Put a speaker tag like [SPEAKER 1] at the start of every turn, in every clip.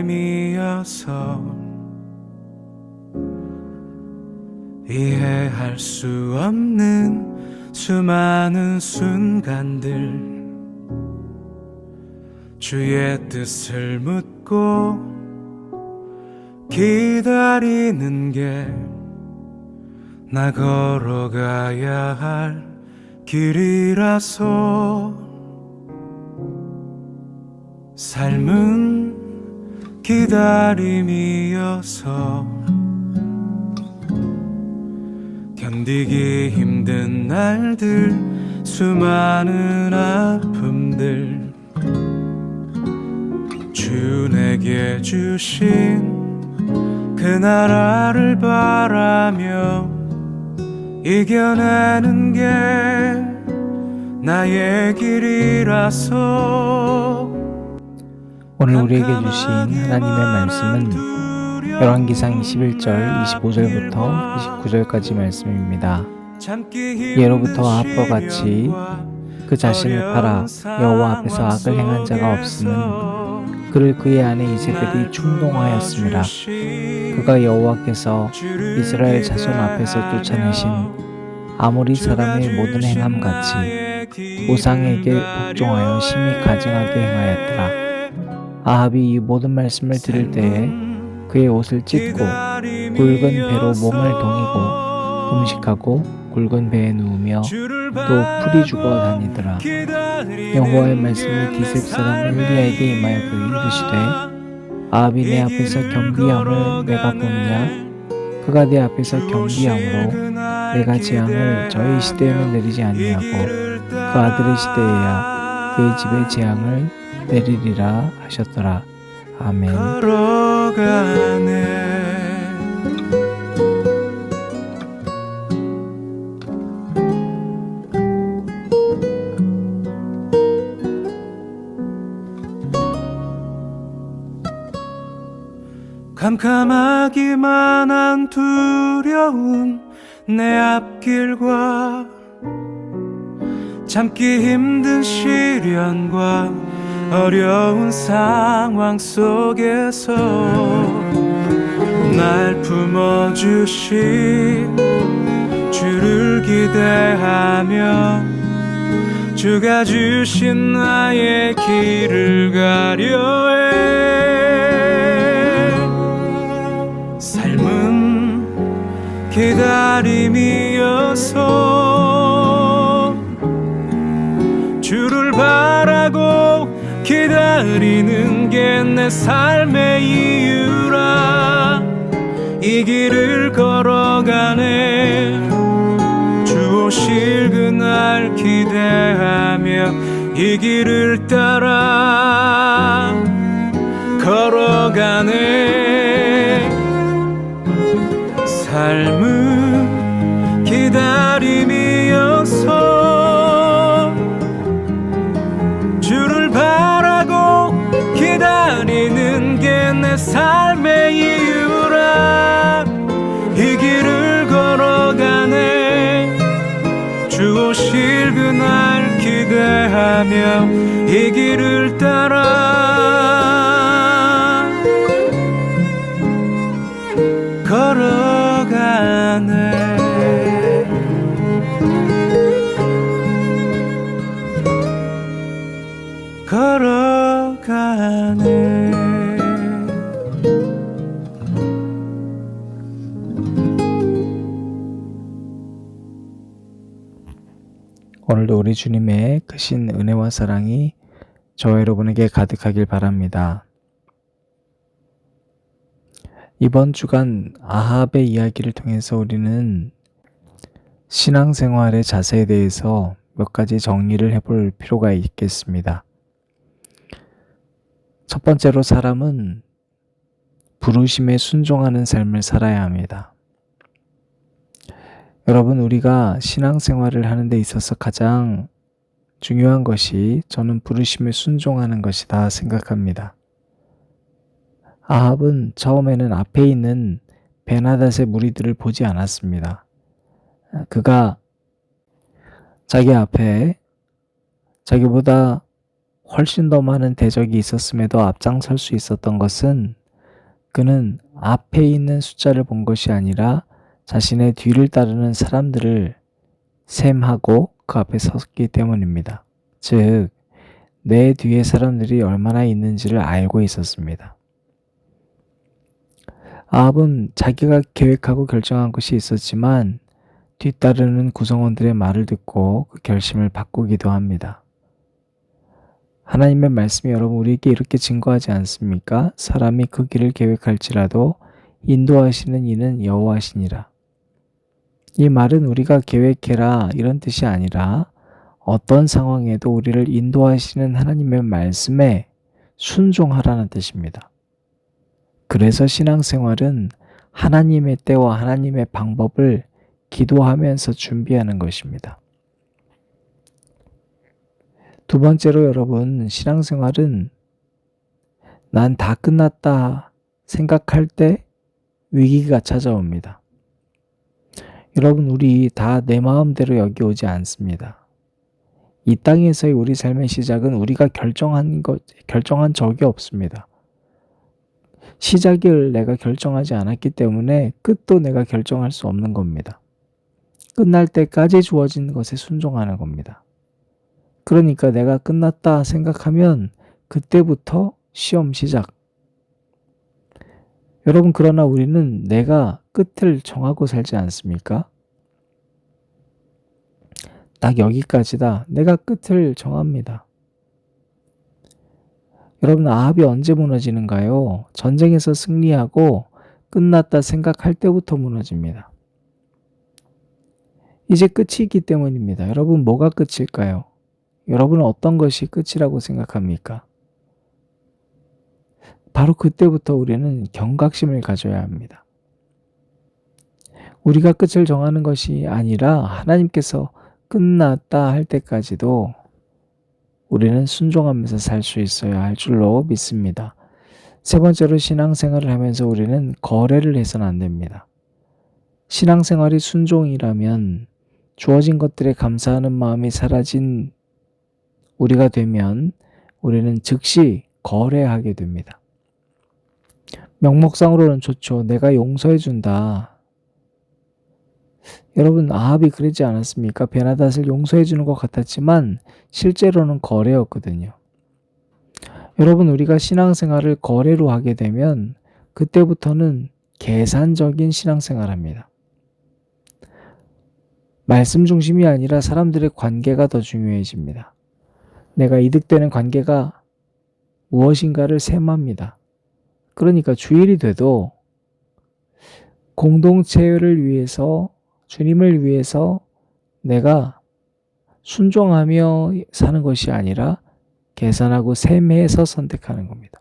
[SPEAKER 1] 기다림이어서 이해할 수 없는 수많은 순간들 주의 뜻을 묻고 기다리는 게 나 걸어가야 할 길이라서 삶은 기다림이어서 견디기 힘든 날들 수많은 아픔들 주 내게 주신 그 나라를 바라며 이겨내는 게 나의 길이라서
[SPEAKER 2] 오늘 우리에게 주신 하나님의 말씀은 열왕기상 21절 25절부터 29절까지 말씀입니다. 예로부터 아합과 같이 그 자신을 팔아 여호와 앞에서 악을 행한 자가 없음은 그를 그의 아내 이세벨이 충동하였습니다. 그가 여호와께서 이스라엘 자손 앞에서 쫓아내신 아모리 사람의 모든 행함 같이 우상에게 복종하여 심히 가증하게 행하였더라. 아합이 이 모든 말씀을 들을 때에 그의 옷을 찢고 굵은 배로 몸을 동이고 금식하고 굵은 배에 누우며 또 풀이 죽어 다니더라. 여호와의 말씀이 디셉 사람 엘리야에게 임하여 그에게 이르시되 아합이 내 앞에서 경비함을 내가 보느냐? 그가 내 앞에서 경비함으로 내가 재앙을 저의 시대에는 내리지 아니하고 그 아들의 시대에야 그의 집에 재앙을 내리리라 하셨더라. 아멘.
[SPEAKER 1] 캄캄하기만 한 두려운 내 앞길과 참기 힘든 시련과 어려운 상황 속에서 날 품어주신 주를 기대하며 주가 주신 나의 길을 가려해. 삶은 기다림이어서 주를 바라고 기다리는 게 내 삶의 이유라. 이 길을 걸어가네. 주 오실 그날 기대하며 이 길을 따라 걸어가네. 삶은 기다림이어서 주를 바라고 기다리는 게 내 삶의 이유라. 이 길을 걸어가네. 주 오실 그날 기대하며 이 길을 따라 걸어가네. 걸어가네.
[SPEAKER 2] 오늘도 우리 주님의 크신 은혜와 사랑이 저와 여러분에게 가득하길 바랍니다. 이번 주간 아합의 이야기를 통해서 우리는 신앙생활의 자세에 대해서 몇 가지 정리를 해볼 필요가 있겠습니다. 첫 번째로 사람은 부르심에 순종하는 삶을 살아야 합니다. 여러분, 우리가 신앙생활을 하는 데 있어서 가장 중요한 것이 저는 부르심에 순종하는 것이다 생각합니다. 아합은 처음에는 앞에 있는 베나닷의 무리들을 보지 않았습니다. 그가 자기 앞에 자기보다 훨씬 더 많은 대적이 있었음에도 앞장설 수 있었던 것은 그는 앞에 있는 숫자를 본 것이 아니라 자신의 뒤를 따르는 사람들을 셈하고 그 앞에 섰기 때문입니다. 즉, 내 뒤에 사람들이 얼마나 있는지를 알고 있었습니다. 아합은 자기가 계획하고 결정한 것이 있었지만 뒤따르는 구성원들의 말을 듣고 그 결심을 바꾸기도 합니다. 하나님의 말씀이 여러분 우리에게 이렇게 증거하지 않습니까? 사람이 그 길을 계획할지라도 인도하시는 이는 여호와시니라. 이 말은 우리가 계획해라 이런 뜻이 아니라 어떤 상황에도 우리를 인도하시는 하나님의 말씀에 순종하라는 뜻입니다. 그래서 신앙생활은 하나님의 때와 하나님의 방법을 기도하면서 준비하는 것입니다. 두 번째로 여러분, 신앙생활은 난 다 끝났다 생각할 때 위기가 찾아옵니다. 여러분, 우리 다 내 마음대로 여기 오지 않습니다. 이 땅에서의 우리 삶의 시작은 우리가 결정한 적이 없습니다. 시작을 내가 결정하지 않았기 때문에 끝도 내가 결정할 수 없는 겁니다. 끝날 때까지 주어진 것에 순종하는 겁니다. 그러니까 내가 끝났다 생각하면 그때부터 시험 시작. 여러분, 그러나 우리는 내가 끝을 정하고 살지 않습니까? 딱 여기까지다. 내가 끝을 정합니다. 여러분, 아합이 언제 무너지는가요? 전쟁에서 승리하고 끝났다 생각할 때부터 무너집니다. 이제 끝이 있기 때문입니다. 여러분, 뭐가 끝일까요? 여러분은 어떤 것이 끝이라고 생각합니까? 바로 그때부터 우리는 경각심을 가져야 합니다. 우리가 끝을 정하는 것이 아니라 하나님께서 끝났다 할 때까지도 우리는 순종하면서 살 수 있어야 할 줄로 믿습니다. 세 번째로 신앙생활을 하면서 우리는 거래를 해서는 안 됩니다. 신앙생활이 순종이라면 주어진 것들에 감사하는 마음이 사라진 우리가 되면 우리는 즉시 거래하게 됩니다. 명목상으로는 좋죠. 내가 용서해 준다. 여러분, 아합이 그러지 않았습니까? 베나닷을 용서해 주는 것 같았지만 실제로는 거래였거든요. 여러분, 우리가 신앙생활을 거래로 하게 되면 그때부터는 계산적인 신앙생활을 합니다. 말씀 중심이 아니라 사람들의 관계가 더 중요해집니다. 내가 이득되는 관계가 무엇인가를 셈합니다. 그러니까 주일이 돼도 공동체를 위해서, 주님을 위해서 내가 순종하며 사는 것이 아니라 계산하고 셈해서 선택하는 겁니다.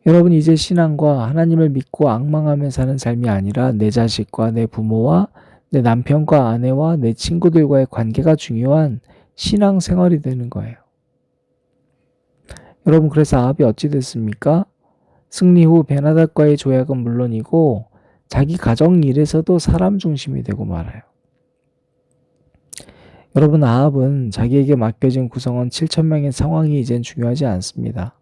[SPEAKER 2] 여러분, 이제 신앙과 하나님을 믿고 앙망하며 사는 삶이 아니라 내 자식과 내 부모와 내 남편과 아내와 내 친구들과의 관계가 중요한 신앙생활이 되는 거예요. 여러분, 그래서 아합이 어찌 됐습니까? 승리 후 베나닷과의 조약은 물론이고 자기 가정 일에서도 사람 중심이 되고 말아요. 여러분, 아합은 자기에게 맡겨진 구성원 7,000명의 상황이 이젠 중요하지 않습니다.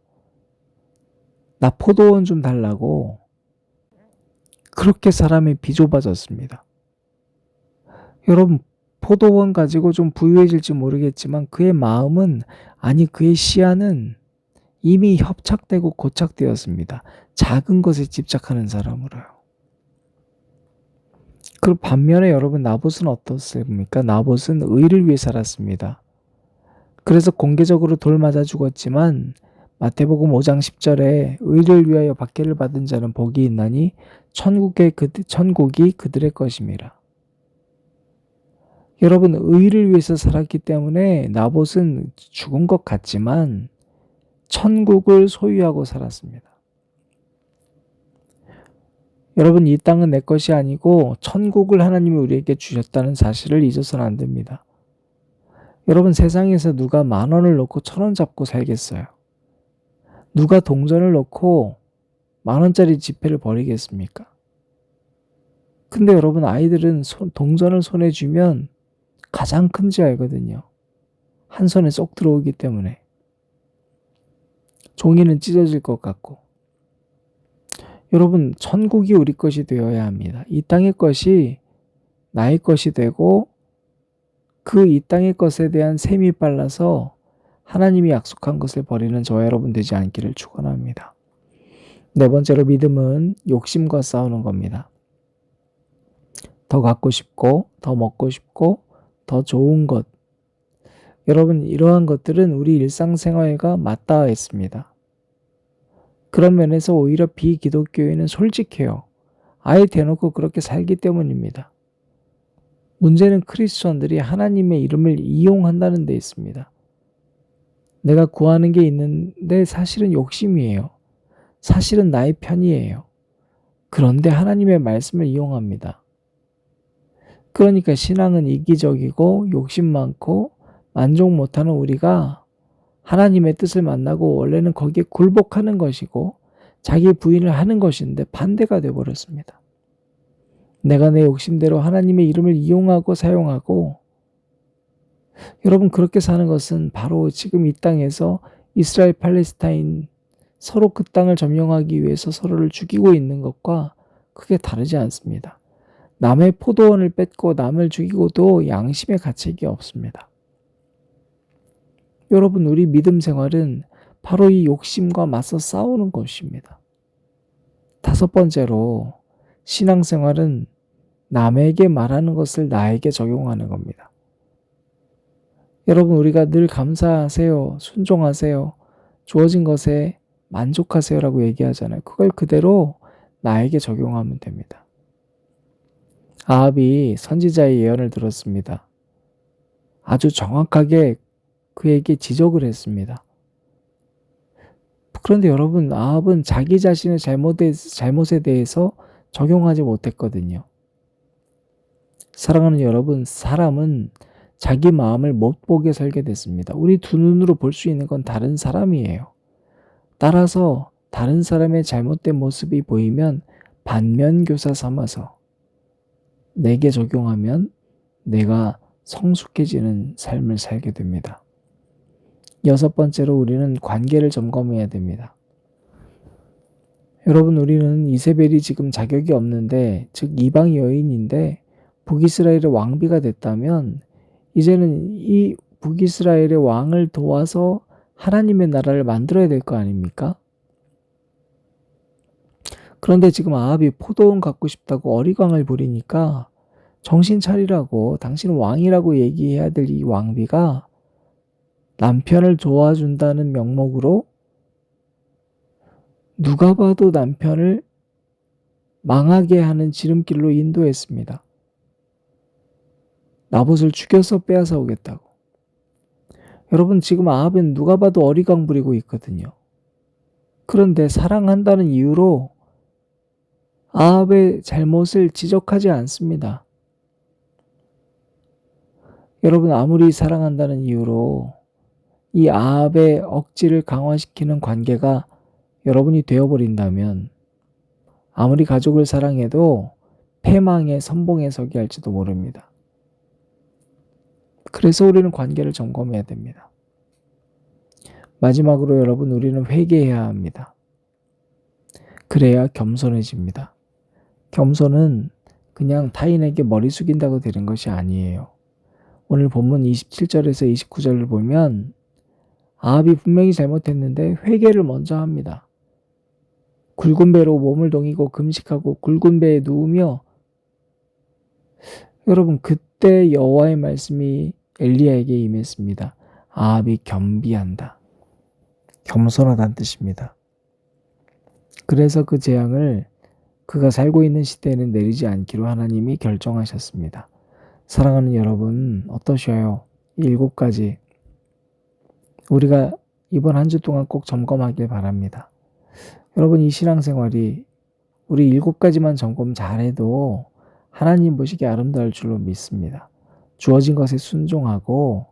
[SPEAKER 2] 나 포도원 좀 달라고 그렇게 사람이 비좁아졌습니다. 여러분, 포도원 가지고 좀 부유해질지 모르겠지만 그의 마음은, 아니 그의 시야는 이미 협착되고 고착되었습니다. 작은 것에 집착하는 사람으로요. 그 반면에 여러분, 나봇은 어떻습니까? 나봇은 의를 위해 살았습니다. 그래서 공개적으로 돌 맞아 죽었지만 마태복음 5장 10절에 의를 위하여 박해를 받은 자는 복이 있나니 천국이 그들의 것임이라. 여러분, 의를 위해서 살았기 때문에 나봇은 죽은 것 같지만 천국을 소유하고 살았습니다. 여러분, 이 땅은 내 것이 아니고 천국을 하나님이 우리에게 주셨다는 사실을 잊어서는 안 됩니다. 여러분, 세상에서 누가 10,000원을 놓고 1,000원 잡고 살겠어요? 누가 동전을 놓고 10,000원짜리 지폐를 버리겠습니까? 근데 여러분, 아이들은 동전을 손에 쥐면 가장 큰지 알거든요. 한 손에 쏙 들어오기 때문에 종이는 찢어질 것 같고, 여러분, 천국이 우리 것이 되어야 합니다. 이 땅의 것이 나의 것이 되고 그 이 땅의 것에 대한 셈이 빨라서 하나님이 약속한 것을 버리는 저와 여러분 되지 않기를 축원합니다. 네 번째로 믿음은 욕심과 싸우는 겁니다. 더 갖고 싶고, 더 먹고 싶고, 더 좋은 것. 여러분, 이러한 것들은 우리 일상생활과 맞닿아있습니다. 그런 면에서 오히려 비기독교인은 솔직해요. 아예 대놓고 그렇게 살기 때문입니다. 문제는 크리스천들이 하나님의 이름을 이용한다는 데 있습니다. 내가 구하는 게 있는데 사실은 욕심이에요. 사실은 나의 편이에요. 그런데 하나님의 말씀을 이용합니다. 그러니까 신앙은 이기적이고 욕심 많고 만족 못하는 우리가 하나님의 뜻을 만나고 원래는 거기에 굴복하는 것이고 자기 부인을 하는 것인데 반대가 되어버렸습니다. 내가 내 욕심대로 하나님의 이름을 이용하고 사용하고, 여러분, 그렇게 사는 것은 바로 지금 이 땅에서 이스라엘 팔레스타인 서로 그 땅을 점령하기 위해서 서로를 죽이고 있는 것과 크게 다르지 않습니다. 남의 포도원을 뺏고 남을 죽이고도 양심의 가책이 없습니다. 여러분, 우리 믿음 생활은 바로 이 욕심과 맞서 싸우는 것입니다. 다섯 번째로, 신앙생활은 남에게 말하는 것을 나에게 적용하는 겁니다. 여러분, 우리가 늘 감사하세요, 순종하세요, 주어진 것에 만족하세요 라고 얘기하잖아요. 그걸 그대로 나에게 적용하면 됩니다. 아합이 선지자의 예언을 들었습니다. 아주 정확하게 그에게 지적을 했습니다. 그런데 여러분, 아합은 자기 자신의 잘못에 대해서 적용하지 못했거든요. 사랑하는 여러분, 사람은 자기 마음을 못 보게 설계됐습니다. 우리 두 눈으로 볼 수 있는 건 다른 사람이에요. 따라서 다른 사람의 잘못된 모습이 보이면 반면교사 삼아서 내게 적용하면 내가 성숙해지는 삶을 살게 됩니다. 여섯 번째로, 우리는 관계를 점검해야 됩니다. 여러분, 우리는 이세벨이 지금 자격이 없는데, 즉 이방 여인인데 북이스라엘의 왕비가 됐다면 이제는 이 북이스라엘의 왕을 도와서 하나님의 나라를 만들어야 될 거 아닙니까? 그런데 지금 아합이 포도원 갖고 싶다고 어리광을 부리니까 정신 차리라고, 당신은 왕이라고 얘기해야 될 이 왕비가 남편을 도와준다는 명목으로 누가 봐도 남편을 망하게 하는 지름길로 인도했습니다. 나봇을 죽여서 빼앗아 오겠다고. 여러분, 지금 아합은 누가 봐도 어리광 부리고 있거든요. 그런데 사랑한다는 이유로 아합의 잘못을 지적하지 않습니다. 여러분, 아무리 사랑한다는 이유로 이 아합의 억지를 강화시키는 관계가 여러분이 되어버린다면 아무리 가족을 사랑해도 패망의 선봉에 서게 할지도 모릅니다. 그래서 우리는 관계를 점검해야 됩니다. 마지막으로 여러분, 우리는 회개해야 합니다. 그래야 겸손해집니다. 겸손은 그냥 타인에게 머리 숙인다고 되는 것이 아니에요. 오늘 본문 27절에서 29절을 보면 아합이 분명히 잘못했는데 회개를 먼저 합니다. 굵은 배로 몸을 동이고 금식하고 굵은 배에 누우며, 여러분, 그때 여호와의 말씀이 엘리야에게 임했습니다. 아합이 겸비한다. 겸손하다는 뜻입니다. 그래서 그 재앙을 그가 살고 있는 시대에는 내리지 않기로 하나님이 결정하셨습니다. 사랑하는 여러분, 어떠셔요? 이 7가지 우리가 이번 한 주 동안 꼭 점검하길 바랍니다. 여러분, 이 신앙생활이 우리 7가지만 점검 잘해도 하나님 보시기에 아름다울 줄로 믿습니다. 주어진 것에 순종하고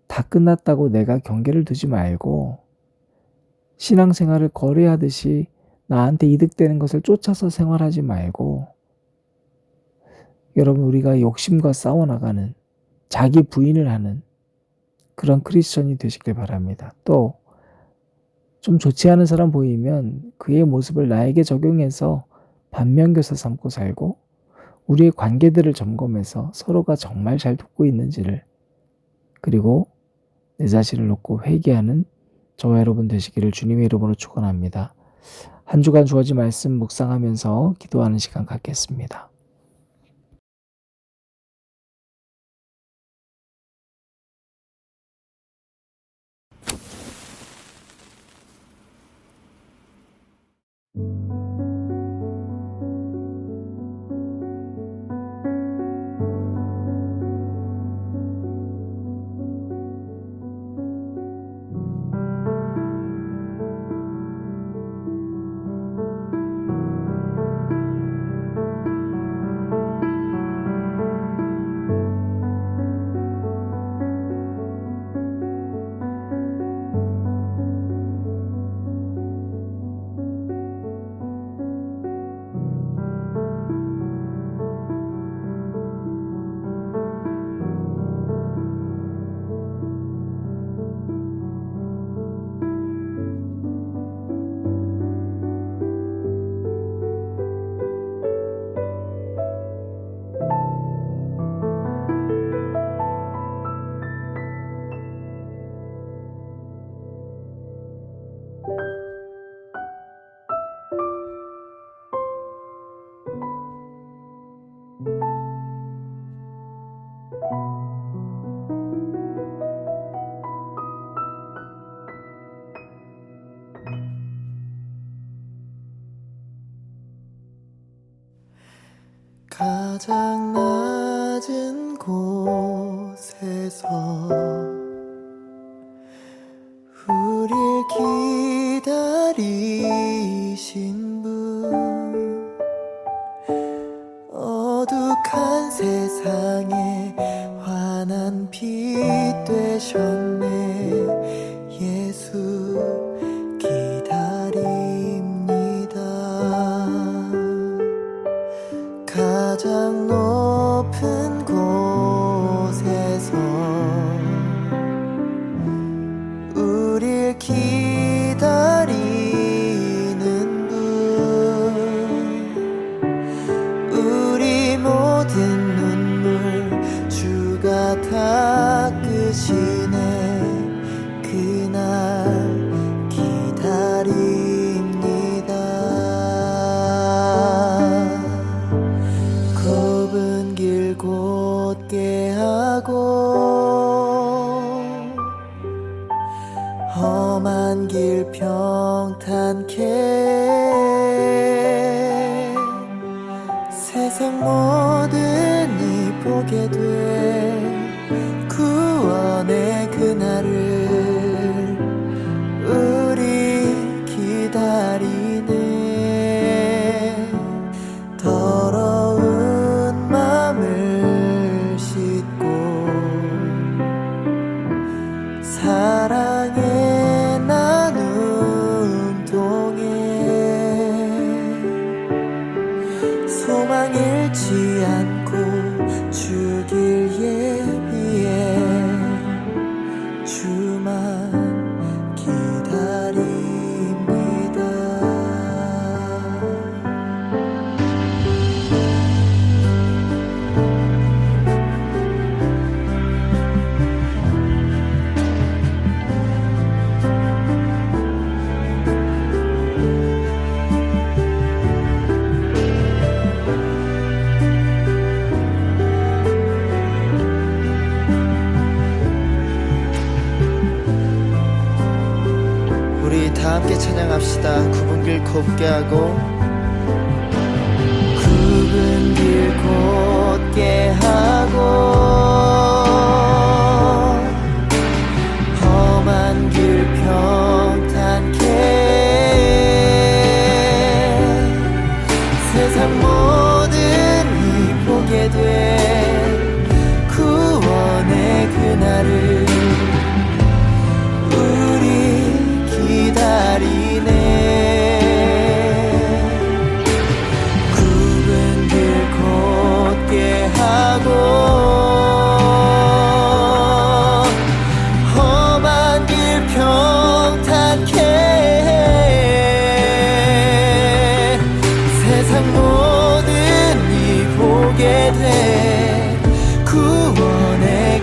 [SPEAKER 2] 다 끝났다고 내가 경계를 두지 말고 신앙생활을 거래하듯이 나한테 이득되는 것을 쫓아서 생활하지 말고, 여러분, 우리가 욕심과 싸워나가는, 자기 부인을 하는 그런 크리스천이 되시길 바랍니다. 또 좀 좋지 않은 사람 보이면 그의 모습을 나에게 적용해서 반면교사 삼고 살고, 우리의 관계들을 점검해서 서로가 정말 잘 돕고 있는지를, 그리고 내 자신을 놓고 회개하는 저와 여러분 되시기를 주님의 이름으로 축원합니다. 한 주간 주어진 말씀 묵상하면서 기도하는 시간 갖겠습니다.
[SPEAKER 3] 가장 낮은 곳에서 우릴 기다리신 분, 어둑한 세상에 환한 빛 되셨네. 예수 기다립니다. 가장 높은 곳에서 우릴 기다리는 분, 우리 모든 눈물 주가 닦으시네. 그날 기다립니다. 좁은 길 곧게 하고 험한 길 평탄케 세상 모든 이 보게 돼 구원의 그날을 우리 기다리네. 더러운 맘을 씻고 사랑의 나눔 통해 소망 잃지 않고 주길 예비해 주만 기다립니다. 우리 다 함께 찬양합시다. 굽은 길 곱게 하고 굽은 길 곧게 하고 험한 길 평탄케 세상 모든 이 보게 돼 구원의 그날을 기다리네. 굽은 길 곧게 하고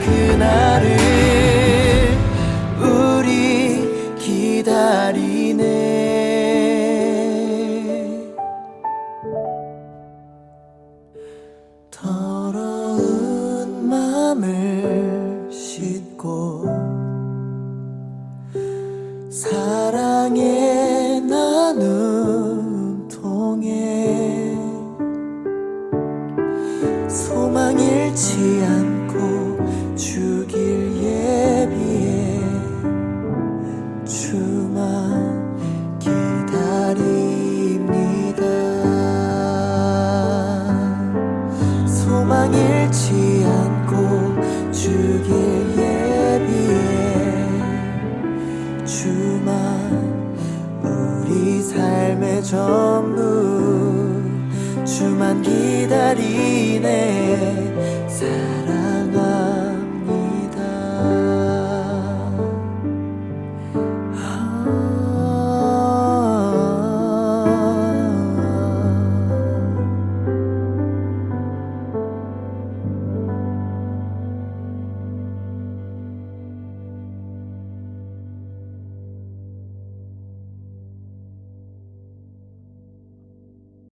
[SPEAKER 3] 그날을 우리 기다리네. 더러운 맘을 씻고 사랑의 나눔통에 소망 잃지 않고 주길 예비해 주만 기다립니다. 소망 잃지 않고 주길 예비해 주만 우리 삶의 전부 주만 기다리